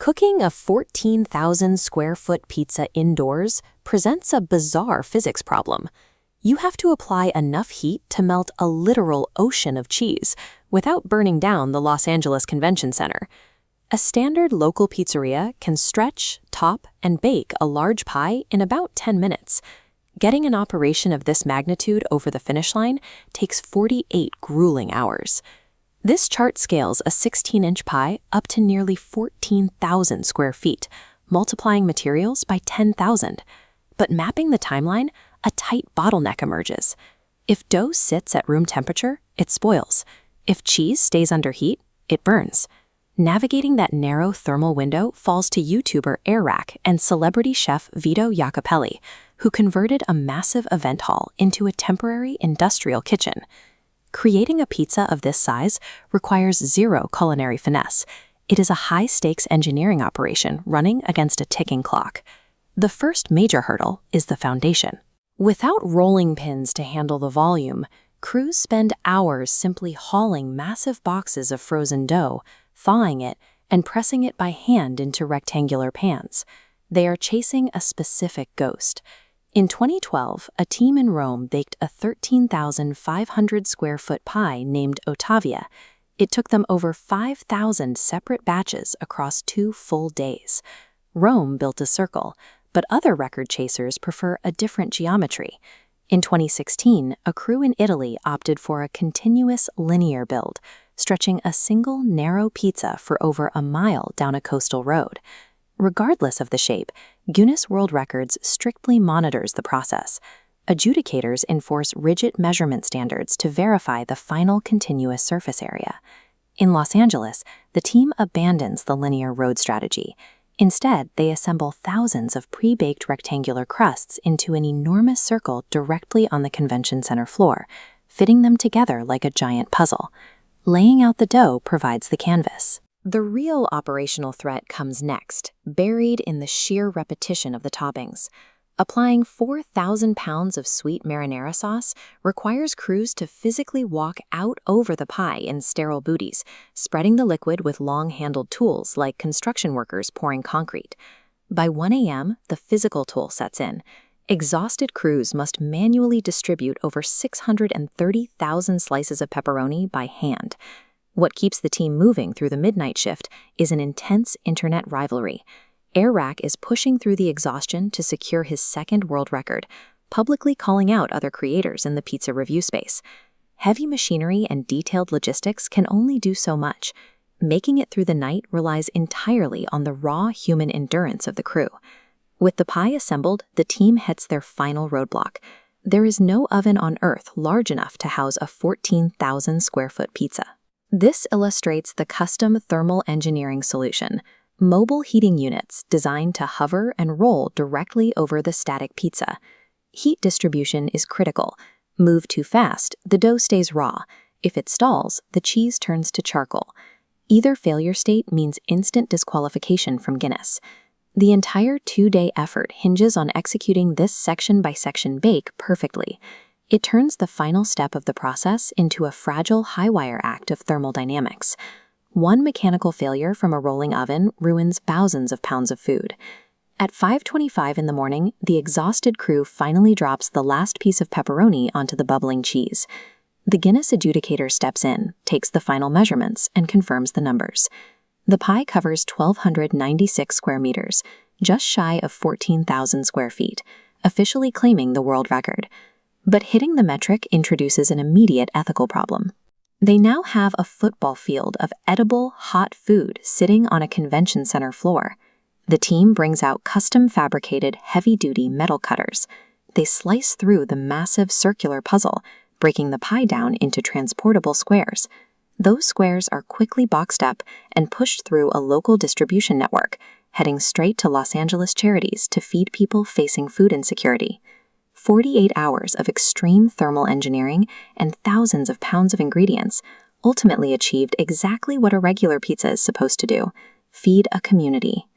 Cooking a 14,000 square foot pizza indoors presents a bizarre physics problem. You have to apply enough heat to melt a literal ocean of cheese without burning down the Los Angeles Convention Center. A standard local pizzeria can stretch, top, and bake a large pie in about 10 minutes. Getting an operation of this magnitude over the finish line takes 48 grueling hours. This chart scales a 16-inch pie up to nearly 14,000 square feet, multiplying materials by 10,000. But mapping the timeline, a tight bottleneck emerges. If dough sits at room temperature, it spoils. If cheese stays under heat, it burns. Navigating that narrow thermal window falls to YouTuber Airrack and celebrity chef Vito Iacopelli, who converted a massive event hall into a temporary industrial kitchen. Creating a pizza of this size requires zero culinary finesse. It is a high-stakes engineering operation running against a ticking clock. The first major hurdle is the foundation. Without rolling pins to handle the volume, crews spend hours simply hauling massive boxes of frozen dough, thawing it, and pressing it by hand into rectangular pans. They are chasing a specific ghost. In 2012, a team in Rome baked a 13,500 square foot pie named Ottavia. It took them over 5,000 separate batches across 2 full days. Rome built a circle, but other record chasers prefer a different geometry. In 2016, a crew in Italy opted for a continuous linear build, stretching a single narrow pizza for over a mile down a coastal road. Regardless of the shape, Guinness World Records strictly monitors the process. Adjudicators enforce rigid measurement standards to verify the final continuous surface area. In Los Angeles, the team abandons the linear road strategy. Instead, they assemble thousands of pre-baked rectangular crusts into an enormous circle directly on the convention center floor, fitting them together like a giant puzzle. Laying out the dough provides the canvas. The real operational threat comes next, buried in the sheer repetition of the toppings. Applying 4,000 pounds of sweet marinara sauce requires crews to physically walk out over the pie in sterile booties, spreading the liquid with long-handled tools like construction workers pouring concrete. By 1 a.m., the physical toll sets in. Exhausted crews must manually distribute over 630,000 slices of pepperoni by hand. What keeps the team moving through the midnight shift is an intense internet rivalry. Airrack is pushing through the exhaustion to secure his second world record, publicly calling out other creators in the pizza review space. Heavy machinery and detailed logistics can only do so much. Making it through the night relies entirely on the raw human endurance of the crew. With the pie assembled, the team hits their final roadblock. There is no oven on Earth large enough to house a 14,000 square foot pizza. This illustrates the custom thermal engineering solution. Mobile heating units designed to hover and roll directly over the static pizza. Heat distribution is critical. Move too fast, the dough stays raw. If it stalls, the cheese turns to charcoal. Either failure state means instant disqualification from Guinness. The entire 2-day effort hinges on executing this section-by-section bake perfectly. It turns the final step of the process into a fragile high-wire act of thermodynamics. One mechanical failure from a rolling oven ruins thousands of pounds of food. At 5:25 in the morning, the exhausted crew finally drops the last piece of pepperoni onto the bubbling cheese. The Guinness adjudicator steps in, takes the final measurements, and confirms the numbers. The pie covers 1,296 square meters, just shy of 14,000 square feet, officially claiming the world record. But hitting the metric introduces an immediate ethical problem. They now have a football field of edible, hot food sitting on a convention center floor. The team brings out custom-fabricated, heavy-duty metal cutters. They slice through the massive circular puzzle, breaking the pie down into transportable squares. Those squares are quickly boxed up and pushed through a local distribution network, heading straight to Los Angeles charities to feed people facing food insecurity. 48 hours of extreme thermal engineering and thousands of pounds of ingredients ultimately achieved exactly what a regular pizza is supposed to do: feed a community.